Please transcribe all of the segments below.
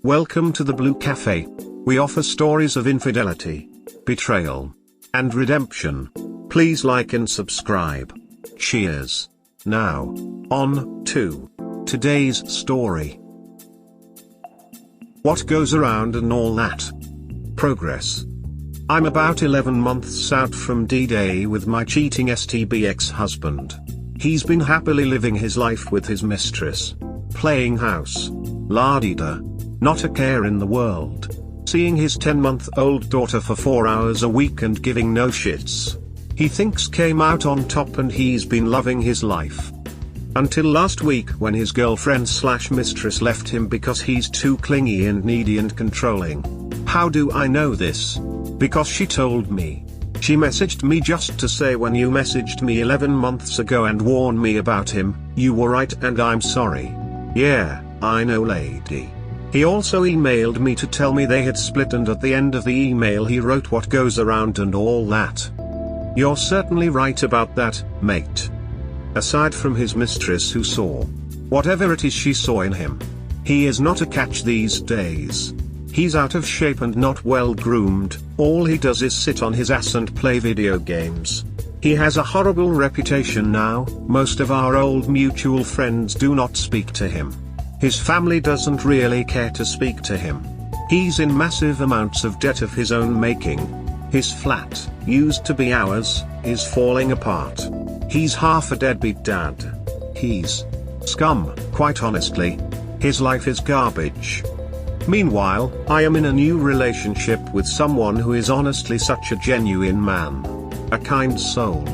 Welcome to the Blue Cafe. We offer stories of infidelity, betrayal, and redemption. Please like and subscribe. Cheers. Now, on to today's story. What goes around and all that? Progress. I'm about 11 months out from D-Day with my cheating STB ex-husband. He's been happily living his life with his mistress. Playing house. La-di-da. Not a care in the world. Seeing his 10-month-old daughter for 4 hours a week and giving no shits. He thinks came out on top and he's been loving his life. Until last week when his girlfriend/mistress left him because he's too clingy and needy and controlling. How do I know this? Because she told me. She messaged me just to say, when you messaged me 11 months ago and warned me about him, you were right and I'm sorry. Yeah, I know, lady. He also emailed me to tell me they had split, and at the end of the email he wrote what goes around and all that. You're certainly right about that, mate. Aside from his mistress who saw whatever it is she saw in him, he is not a catch these days. He's out of shape and not well groomed. All he does is sit on his ass and play video games. He has a horrible reputation now. Most of our old mutual friends do not speak to him. His family doesn't really care to speak to him. He's in massive amounts of debt of his own making. His flat, used to be ours, is falling apart. He's half a deadbeat dad. He's scum, quite honestly. His life is garbage. Meanwhile, I am in a new relationship with someone who is honestly such a genuine man. A kind soul.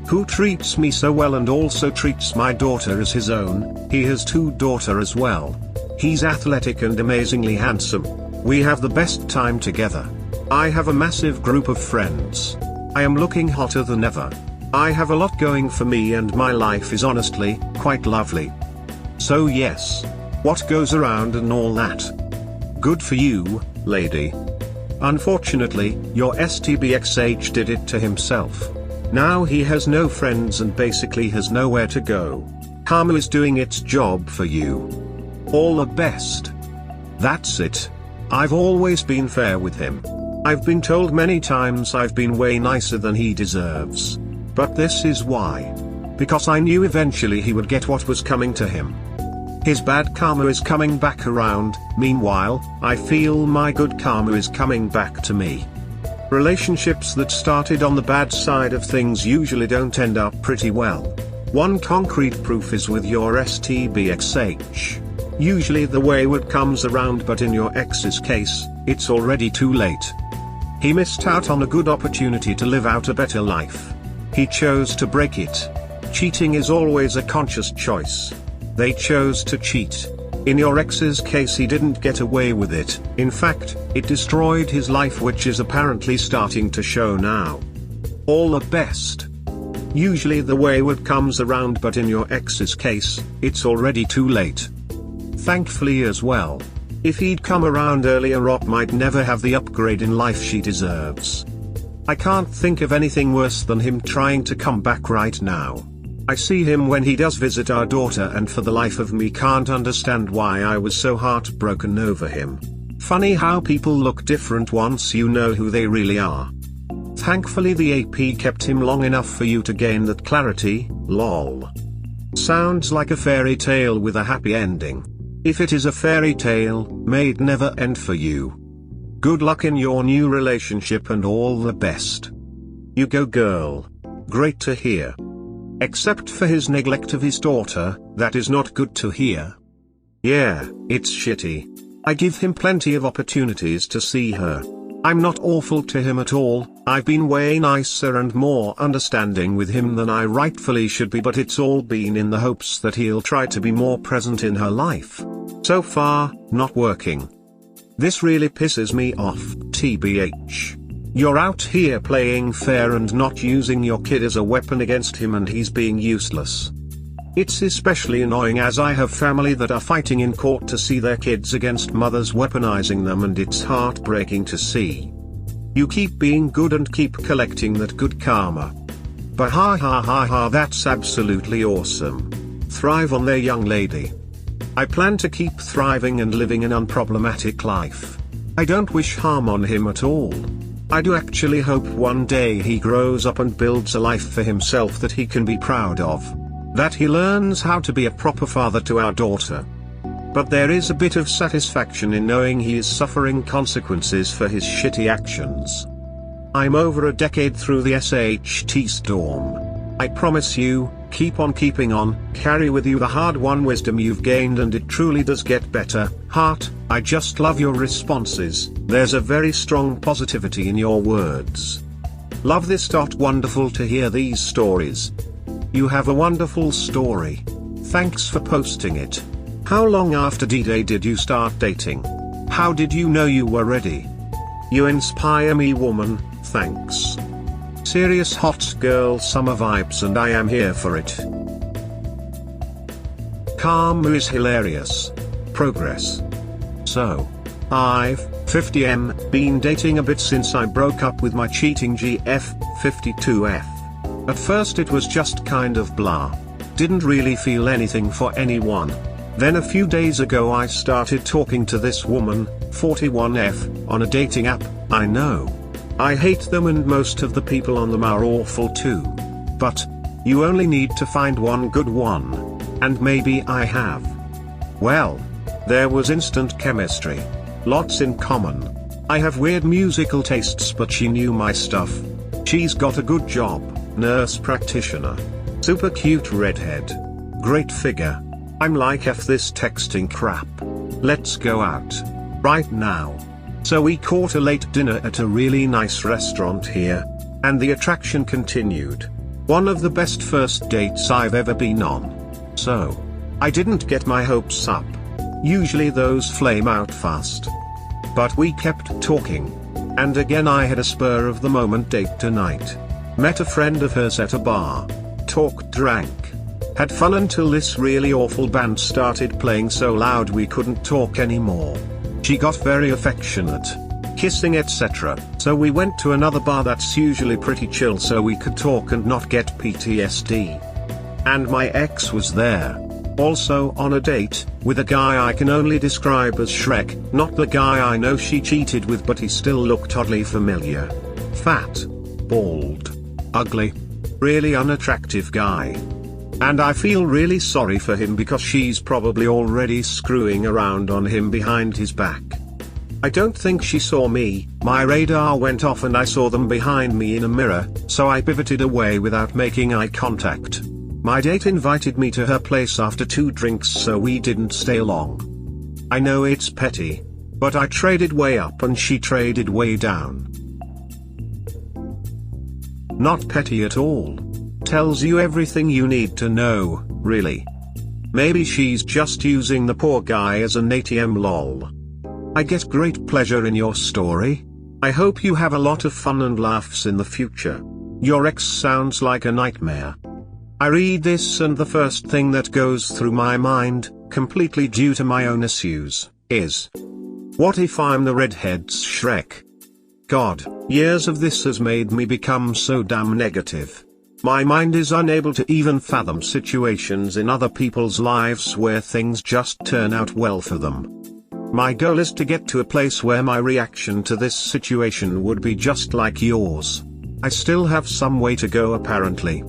Who treats me so well and also treats my daughter as his own. He has 2 daughters as well. He's athletic and amazingly handsome. We have the best time together. I have a massive group of friends. I am looking hotter than ever. I have a lot going for me and my life is honestly quite lovely. So yes. What goes around and all that? Good for you, lady. Unfortunately, your STBXH did it to himself. Now he has no friends and basically has nowhere to go. Karma is doing its job for you. All the best. That's it. I've always been fair with him. I've been told many times I've been way nicer than he deserves. But this is why. Because I knew eventually he would get what was coming to him. His bad karma is coming back around. Meanwhile, I feel my good karma is coming back to me. Relationships that started on the bad side of things usually don't end up pretty well. One concrete proof is with your STBXH. Usually the wayward comes around, but in your ex's case, it's already too late. He missed out on a good opportunity to live out a better life. He chose to break it. Cheating is always a conscious choice. They chose to cheat. In your ex's case, he didn't get away with it. In fact, it destroyed his life, which is apparently starting to show now. All the best. Usually the wayward comes around, but in your ex's case, it's already too late. Thankfully as well. If he'd come around earlier, Rob might never have the upgrade in life she deserves. I can't think of anything worse than him trying to come back right now. I see him when he does visit our daughter, and for the life of me can't understand why I was so heartbroken over him. Funny how people look different once you know who they really are. Thankfully the AP kept him long enough for you to gain that clarity, lol. Sounds like a fairy tale with a happy ending. If it is a fairy tale, may it never end for you. Good luck in your new relationship and all the best. You go, girl. Great to hear. Except for his neglect of his daughter, that is not good to hear. Yeah, it's shitty. I give him plenty of opportunities to see her. I'm not awful to him at all. I've been way nicer and more understanding with him than I rightfully should be, but it's all been in the hopes that he'll try to be more present in her life. So far, not working. This really pisses me off, TBH. You're out here playing fair and not using your kid as a weapon against him, and he's being useless. It's especially annoying as I have family that are fighting in court to see their kids against mothers weaponizing them, and it's heartbreaking to see. You keep being good and keep collecting that good karma. Bah ha ha ha ha, that's absolutely awesome. Thrive on there, young lady. I plan to keep thriving and living an unproblematic life. I don't wish harm on him at all. I do actually hope one day he grows up and builds a life for himself that he can be proud of. That he learns how to be a proper father to our daughter. But there is a bit of satisfaction in knowing he is suffering consequences for his shitty actions. I'm over a decade through the SHT storm. I promise you, keep on keeping on, carry with you the hard-won wisdom you've gained, and it truly does get better. Heart, I just love your responses. There's a very strong positivity in your words. Love this. Wonderful to hear these stories. You have a wonderful story. Thanks for posting it. How long after D-Day did you start dating? How did you know you were ready? You inspire me, woman, thanks. Serious hot girl summer vibes, and I am here for it. Karma is hilarious. Progress. So, I've, 50M, been dating a bit since I broke up with my cheating GF, 52F. At first it was just kind of blah. Didn't really feel anything for anyone. Then a few days ago I started talking to this woman, 41F, on a dating app. I know. I hate them and most of the people on them are awful too. But, you only need to find one good one. And maybe I have. Well, there was instant chemistry. Lots in common. I have weird musical tastes, but she knew my stuff. She's got a good job, nurse practitioner. Super cute redhead. Great figure. I'm like, F this texting crap. Let's go out. Right now. So we caught a late dinner at a really nice restaurant here. And the attraction continued. One of the best first dates I've ever been on. So, I didn't get my hopes up. Usually those flame out fast. But we kept talking. And again I had a spur of the moment date tonight. Met a friend of hers at a bar. Talked, drank. Had fun until this really awful band started playing so loud we couldn't talk anymore. She got very affectionate. Kissing, etc. So we went to another bar that's usually pretty chill so we could talk and not get PTSD. And my ex was there. Also on a date, with a guy I can only describe as Shrek, not the guy I know she cheated with, but he still looked oddly familiar. Fat. Bald. Ugly. Really unattractive guy. And I feel really sorry for him because she's probably already screwing around on him behind his back. I don't think she saw me, my radar went off and I saw them behind me in a mirror, so I pivoted away without making eye contact. My date invited me to her place after 2 drinks, so we didn't stay long. I know it's petty. But I traded way up and she traded way down. Not petty at all. Tells you everything you need to know, really. Maybe she's just using the poor guy as an ATM lol. I get great pleasure in your story. I hope you have a lot of fun and laughs in the future. Your ex sounds like a nightmare. I read this and the first thing that goes through my mind, completely due to my own issues, is: what if I'm the redhead's Shrek? God, years of this has made me become so damn negative. My mind is unable to even fathom situations in other people's lives where things just turn out well for them. My goal is to get to a place where my reaction to this situation would be just like yours. I still have some way to go apparently.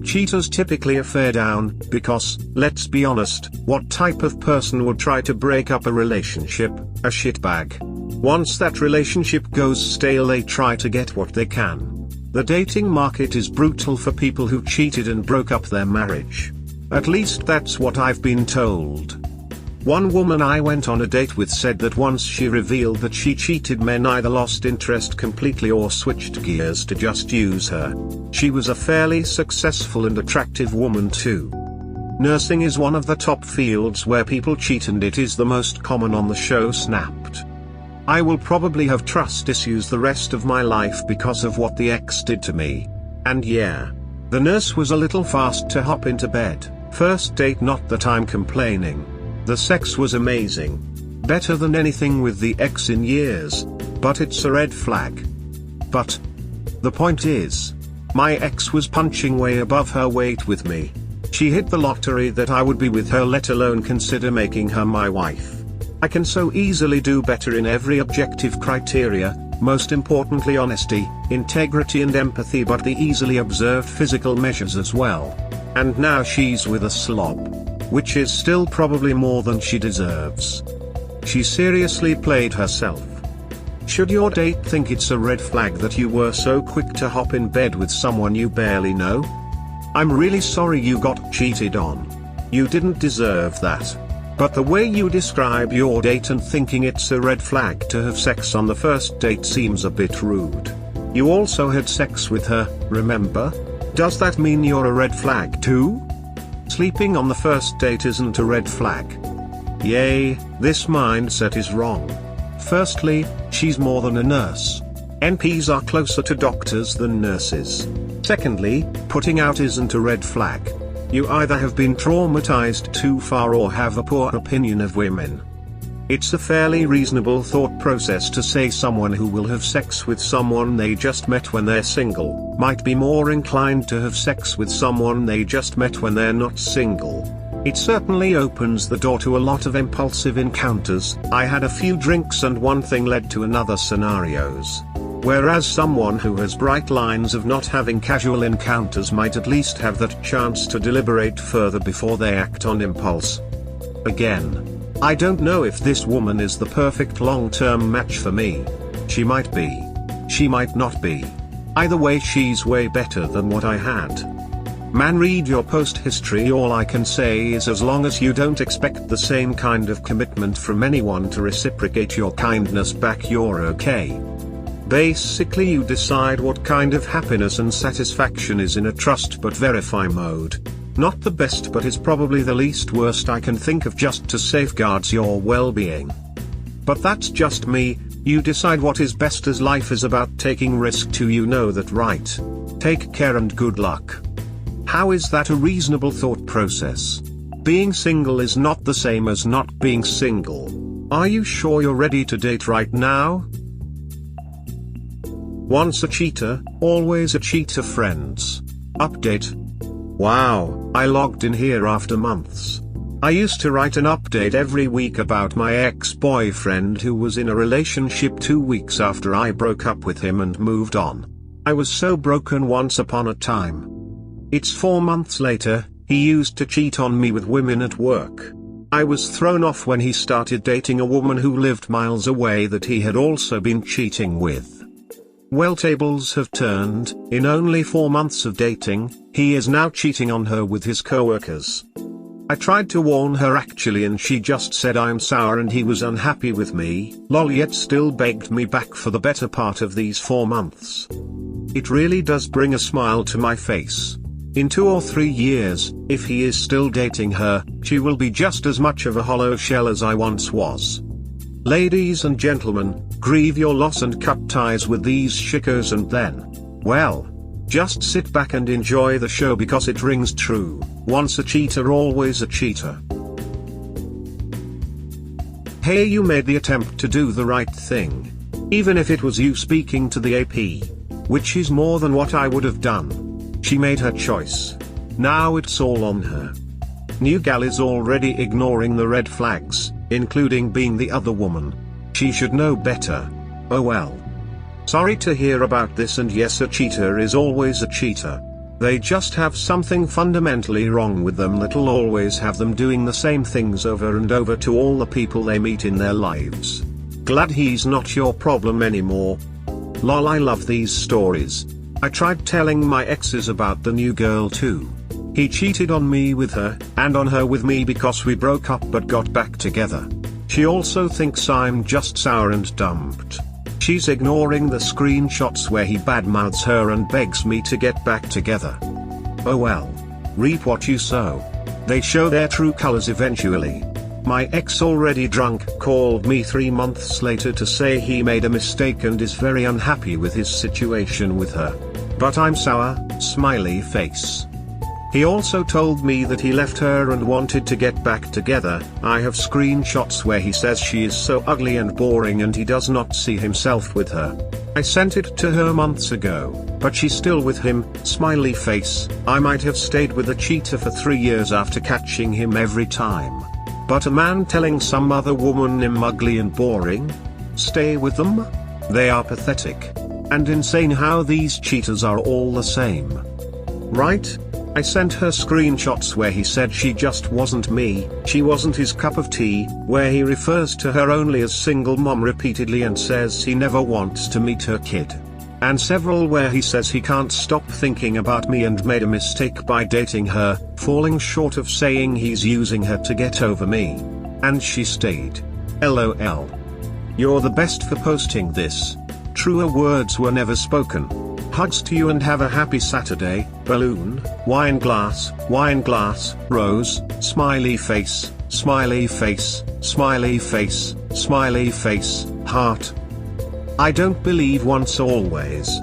Cheaters typically are fair down, because, let's be honest, what type of person would try to break up a relationship? A shitbag. Once that relationship goes stale, they try to get what they can. The dating market is brutal for people who cheated and broke up their marriage. At least that's what I've been told. One woman I went on a date with said that once she revealed that she cheated, men either lost interest completely or switched gears to just use her. She was a fairly successful and attractive woman too. Nursing is one of the top fields where people cheat, and it is the most common on the show Snapped. I will probably have trust issues the rest of my life because of what the ex did to me. And yeah. The nurse was a little fast to hop into bed. First date, not that I'm complaining. The sex was amazing. Better than anything with the ex in years. But it's a red flag. But the point is, my ex was punching way above her weight with me. She hit the lottery that I would be with her, let alone consider making her my wife. I can so easily do better in every objective criteria, most importantly honesty, integrity and empathy, but the easily observed physical measures as well. And now she's with a slob. Which is still probably more than she deserves. She seriously played herself. Should your date think it's a red flag that you were so quick to hop in bed with someone you barely know? I'm really sorry you got cheated on. You didn't deserve that. But the way you describe your date and thinking it's a red flag to have sex on the first date seems a bit rude. You also had sex with her, remember? Does that mean you're a red flag too? Sleeping on the first date isn't a red flag. Yay, this mindset is wrong. Firstly, she's more than a nurse. NPs are closer to doctors than nurses. Secondly, putting out isn't a red flag. You either have been traumatized too far or have a poor opinion of women. It's a fairly reasonable thought process to say someone who will have sex with someone they just met when they're single might be more inclined to have sex with someone they just met when they're not single. It certainly opens the door to a lot of impulsive encounters. I had a few drinks and one thing led to another scenarios. Whereas someone who has bright lines of not having casual encounters might at least have that chance to deliberate further before they act on impulse. Again, I don't know if this woman is the perfect long-term match for me. She might be. She might not be. Either way, she's way better than what I had. Man, read your post history. All I can say is as long as you don't expect the same kind of commitment from anyone to reciprocate your kindness back, you're okay. Basically, you decide what kind of happiness and satisfaction is in a trust but verify mode. Not the best, but is probably the least worst I can think of just to safeguard your well-being. But that's just me. You decide what is best, as life is about taking risk too, you know that, right? Take care and good luck. How is that a reasonable thought process? Being single is not the same as not being single. Are you sure you're ready to date right now? Once a cheater, always a cheater, friends. Update. Wow, I logged in here after months. I used to write an update every week about my ex-boyfriend who was in a relationship 2 weeks after I broke up with him and moved on. I was so broken once upon a time. It's 4 months later, he used to cheat on me with women at work. I was thrown off when he started dating a woman who lived miles away that he had also been cheating with. Well, tables have turned. In only 4 months of dating, he is now cheating on her with his coworkers. I tried to warn her actually, and she just said I'm sour and he was unhappy with me, lol, yet still begged me back for the better part of these 4 months. It really does bring a smile to my face. In 2 or 3 years, if he is still dating her, she will be just as much of a hollow shell as I once was. Ladies and gentlemen, grieve your loss and cut ties with these shickos, and then, well, just sit back and enjoy the show because it rings true. Once a cheater, always a cheater. Hey, you made the attempt to do the right thing. Even if it was you speaking to the AP. Which is more than what I would have done. She made her choice. Now it's all on her. New gal is already ignoring the red flags, including being the other woman. She should know better. Oh well. Sorry to hear about this, and yes, a cheater is always a cheater. They just have something fundamentally wrong with them that'll always have them doing the same things over and over to all the people they meet in their lives. Glad he's not your problem anymore. Lol, I love these stories. I tried telling my exes about the new girl too. He cheated on me with her, and on her with me because we broke up but got back together. She also thinks I'm just sour and dumped. She's ignoring the screenshots where he badmouths her and begs me to get back together. Oh well. Reap what you sow. They show their true colors eventually. My ex, already drunk, called me 3 months later to say he made a mistake and is very unhappy with his situation with her. But I'm sour, smiley face. He also told me that he left her and wanted to get back together. I have screenshots where he says she is so ugly and boring and he does not see himself with her. I sent it to her months ago, but she's still with him, smiley face. I might have stayed with a cheater for 3 years after catching him every time. But a man telling some other woman I'm ugly and boring? Stay with them? They are pathetic. And insane how these cheaters are all the same. Right? I sent her screenshots where he said she just wasn't me, she wasn't his cup of tea, where he refers to her only as single mom repeatedly and says he never wants to meet her kid. And several where he says he can't stop thinking about me and made a mistake by dating her, falling short of saying he's using her to get over me. And she stayed. LOL. You're the best for posting this. Truer words were never spoken. Hugs to you and have a happy Saturday. Balloon, wine glass, rose, smiley face, smiley face, smiley face, smiley face, heart. I don't believe once always.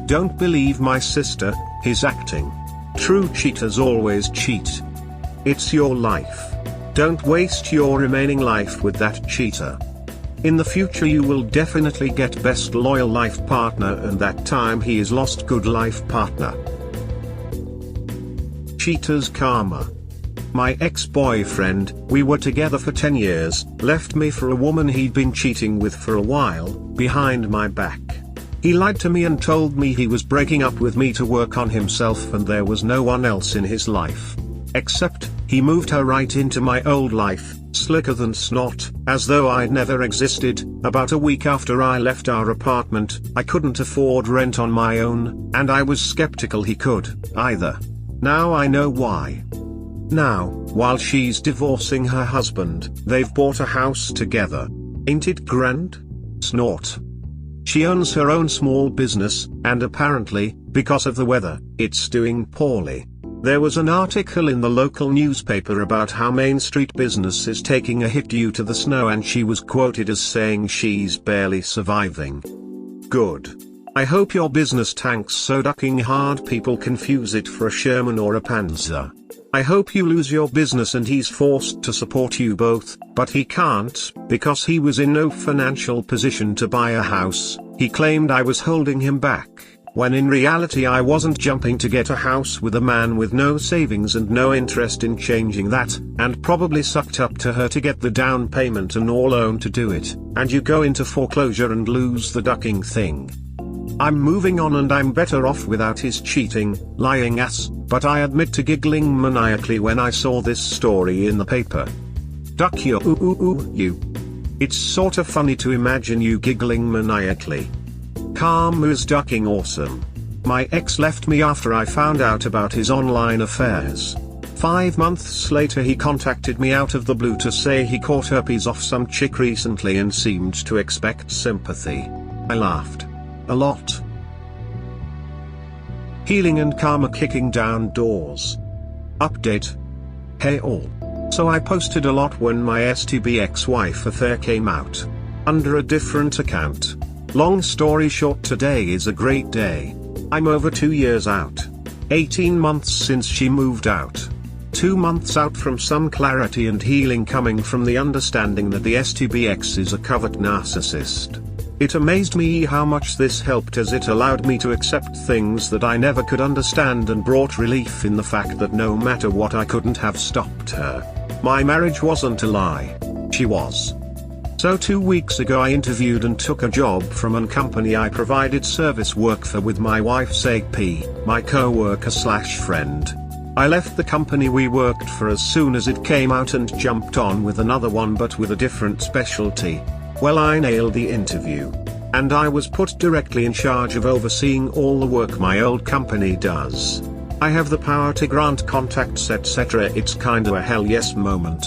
Don't believe my sister, he's acting. True cheaters always cheat. It's your life. Don't waste your remaining life with that cheater. In the future you will definitely get best loyal life partner, and that time he is lost good life partner. Cheater's karma. My ex-boyfriend, we were together for 10 years, left me for a woman he'd been cheating with for a while, behind my back. He lied to me and told me he was breaking up with me to work on himself and there was no one else in his life. Except, he moved her right into my old life, slicker than snot, as though I'd never existed. About a week after I left our apartment, I couldn't afford rent on my own, and I was skeptical he could, either. Now I know why. Now, while she's divorcing her husband, they've bought a house together. Ain't it grand? Snort. She owns her own small business, and apparently, because of the weather, it's doing poorly. There was an article in the local newspaper about how Main Street business is taking a hit due to the snow, and she was quoted as saying she's barely surviving. Good. I hope your business tanks so ducking hard people confuse it for a Sherman or a Panzer. I hope you lose your business and he's forced to support you both, but he can't, because he was in no financial position to buy a house. He claimed I was holding him back, when in reality I wasn't jumping to get a house with a man with no savings and no interest in changing that, and probably sucked up to her to get the down payment and all loan to do it, and you go into foreclosure and lose the ducking thing. I'm moving on and I'm better off without his cheating, lying ass, but I admit to giggling maniacally when I saw this story in the paper. Duck your you. It's sorta funny to imagine you giggling maniacally. Karma's ducking awesome. My ex left me after I found out about his online affairs. 5 months later he contacted me out of the blue to say he caught herpes off some chick recently and seemed to expect sympathy. I laughed. A lot. Healing and karma kicking down doors. Update. Hey all. So I posted a lot when my STB ex-wife affair came out. Under a different account. Long story short, today is a great day. I'm over 2 years out. 18 months since she moved out. 2 months out from some clarity and healing coming from the understanding that the STBX is a covert narcissist. It amazed me how much this helped, as it allowed me to accept things that I never could understand and brought relief in the fact that no matter what I couldn't have stopped her. My marriage wasn't a lie. She was. So 2 weeks ago I interviewed and took a job from a company I provided service work for with my wife's AP, my co-worker/friend. I left the company we worked for as soon as it came out and jumped on with another one, but with a different specialty. Well, I nailed the interview. And I was put directly in charge of overseeing all the work my old company does. I have the power to grant contacts, etc. It's kinda a hell yes moment.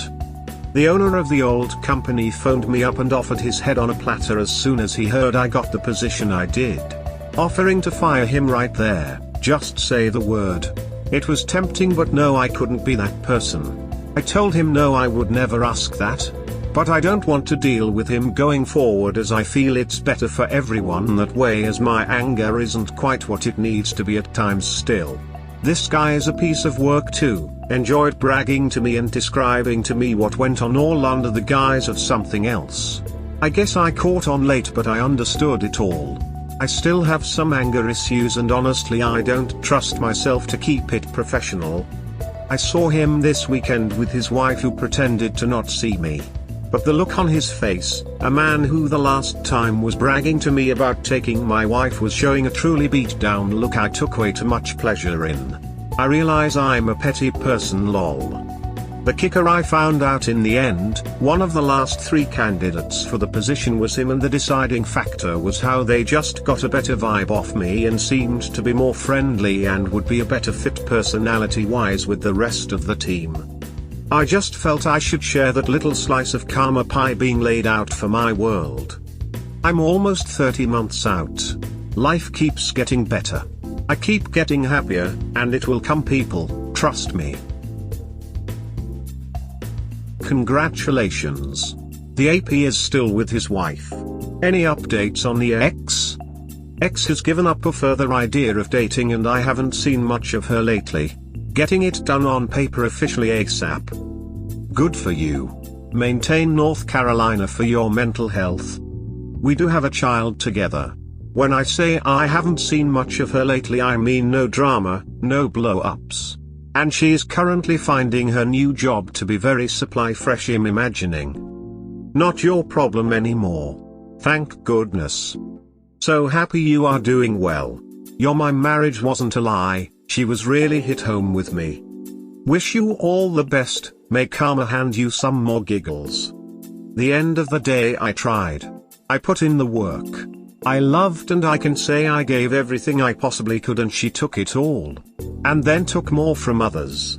The owner of the old company phoned me up and offered his head on a platter as soon as he heard I got the position I did. Offering to fire him right there, just say the word. It was tempting, but no, I couldn't be that person. I told him no, I would never ask that. But I don't want to deal with him going forward, as I feel it's better for everyone that way, as my anger isn't quite what it needs to be at times still. This guy is a piece of work too, enjoyed bragging to me and describing to me what went on all under the guise of something else. I guess I caught on late, but I understood it all. I still have some anger issues, and honestly I don't trust myself to keep it professional. I saw him this weekend with his wife, who pretended to not see me. But the look on his face, a man who the last time was bragging to me about taking my wife was showing a truly beat down look I took way too much pleasure in. I realize I'm a petty person, lol. The kicker, I found out in the end, one of the last 3 candidates for the position was him, and the deciding factor was how they just got a better vibe off me and seemed to be more friendly and would be a better fit personality-wise with the rest of the team. I just felt I should share that little slice of karma pie being laid out for my world. I'm almost 30 months out. Life keeps getting better. I keep getting happier, and it will come, people, trust me. Congratulations. The AP is still with his wife. Any updates on the ex? Ex has given up a further idea of dating, and I haven't seen much of her lately. Getting it done on paper officially ASAP. Good for you. Maintain North Carolina for your mental health. We do have a child together. When I say I haven't seen much of her lately, I mean no drama, no blow-ups. And she is currently finding her new job to be very supply fresh, I'm imagining. Not your problem anymore. Thank goodness. So happy you are doing well. My marriage wasn't a lie, she was really hit home with me. Wish you all the best, may karma hand you some more giggles. The end of the day, I tried. I put in the work. I loved, and I can say I gave everything I possibly could, and she took it all. And then took more from others.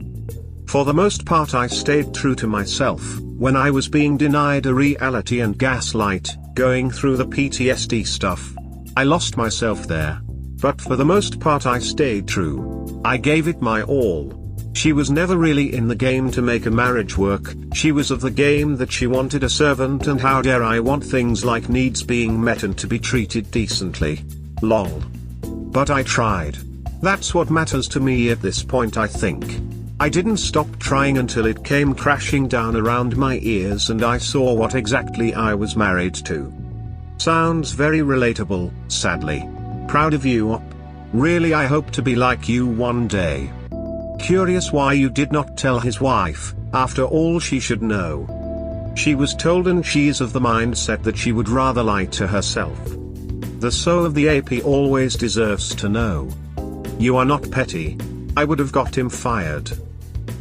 For the most part I stayed true to myself. When I was being denied a reality and gaslight, going through the PTSD stuff, I lost myself there. But for the most part I stayed true. I gave it my all. She was never really in the game to make a marriage work, she was of the game that she wanted a servant, and how dare I want things like needs being met and to be treated decently. Lol. But I tried. That's what matters to me at this point, I think. I didn't stop trying until it came crashing down around my ears and I saw what exactly I was married to. Sounds very relatable, sadly. Proud of you, Op. Really, I hope to be like you one day. Curious why you did not tell his wife, after all she should know. She was told, and she's of the mindset that she would rather lie to herself. The soul of the AP always deserves to know. You are not petty. I would have got him fired.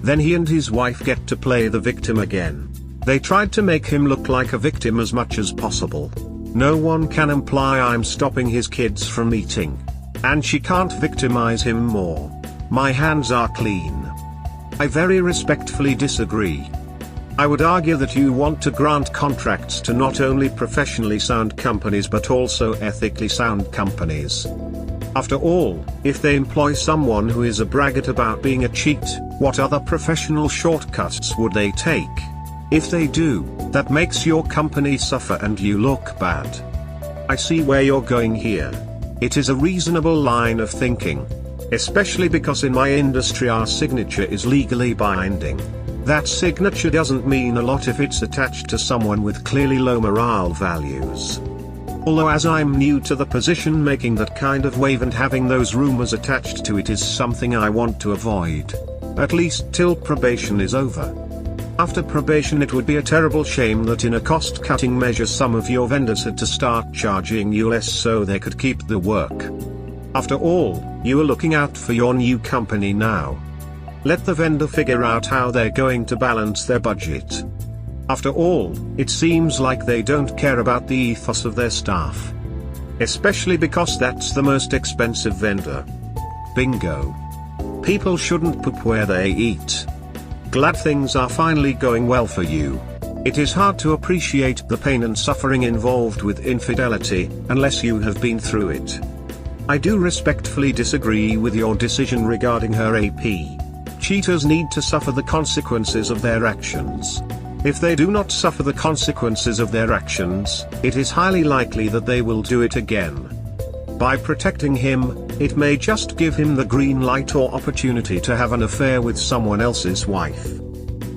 Then he and his wife get to play the victim again. They tried to make him look like a victim as much as possible. No one can imply I'm stopping his kids from eating. And she can't victimize him more. My hands are clean. I very respectfully disagree. I would argue that you want to grant contracts to not only professionally sound companies but also ethically sound companies. After all, if they employ someone who is a braggart about being a cheat, what other professional shortcuts would they take? If they do, that makes your company suffer and you look bad. I see where you're going here. It is a reasonable line of thinking. Especially because in my industry our signature is legally binding. That signature doesn't mean a lot if it's attached to someone with clearly low morale values. Although as I'm new to the position, making that kind of wave and having those rumors attached to it is something I want to avoid. At least till probation is over. After probation, it would be a terrible shame that in a cost-cutting measure some of your vendors had to start charging you less so they could keep the work. After all, you are looking out for your new company now. Let the vendor figure out how they're going to balance their budget. After all, it seems like they don't care about the ethos of their staff. Especially because that's the most expensive vendor. Bingo. People shouldn't poop where they eat. Glad things are finally going well for you. It is hard to appreciate the pain and suffering involved with infidelity, unless you have been through it. I do respectfully disagree with your decision regarding her AP. Cheaters need to suffer the consequences of their actions. If they do not suffer the consequences of their actions, it is highly likely that they will do it again. By protecting him, it may just give him the green light or opportunity to have an affair with someone else's wife.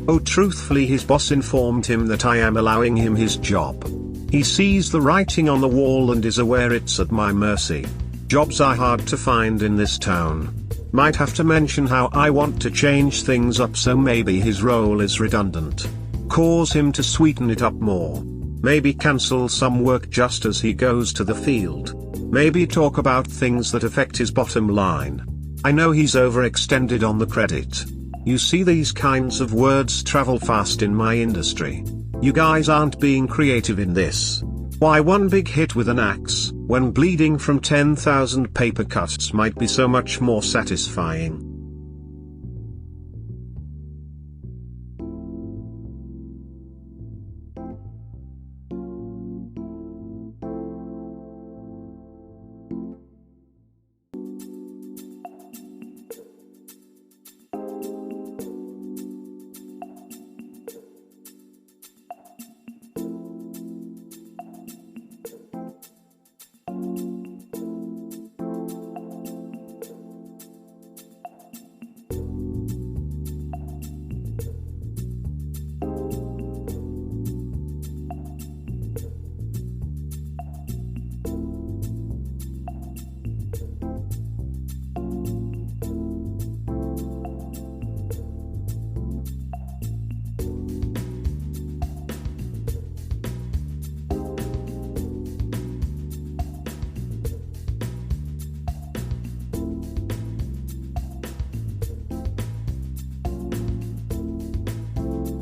Oh, truthfully, his boss informed him that I am allowing him his job. He sees the writing on the wall and is aware it's at my mercy. Jobs are hard to find in this town. Might have to mention how I want to change things up, so maybe his role is redundant. Cause him to sweeten it up more. Maybe cancel some work just as he goes to the field. Maybe talk about things that affect his bottom line. I know he's overextended on the credit. You see, these kinds of words travel fast in my industry. You guys aren't being creative in this. Why one big hit with an axe, when bleeding from 10,000 paper cuts might be so much more satisfying?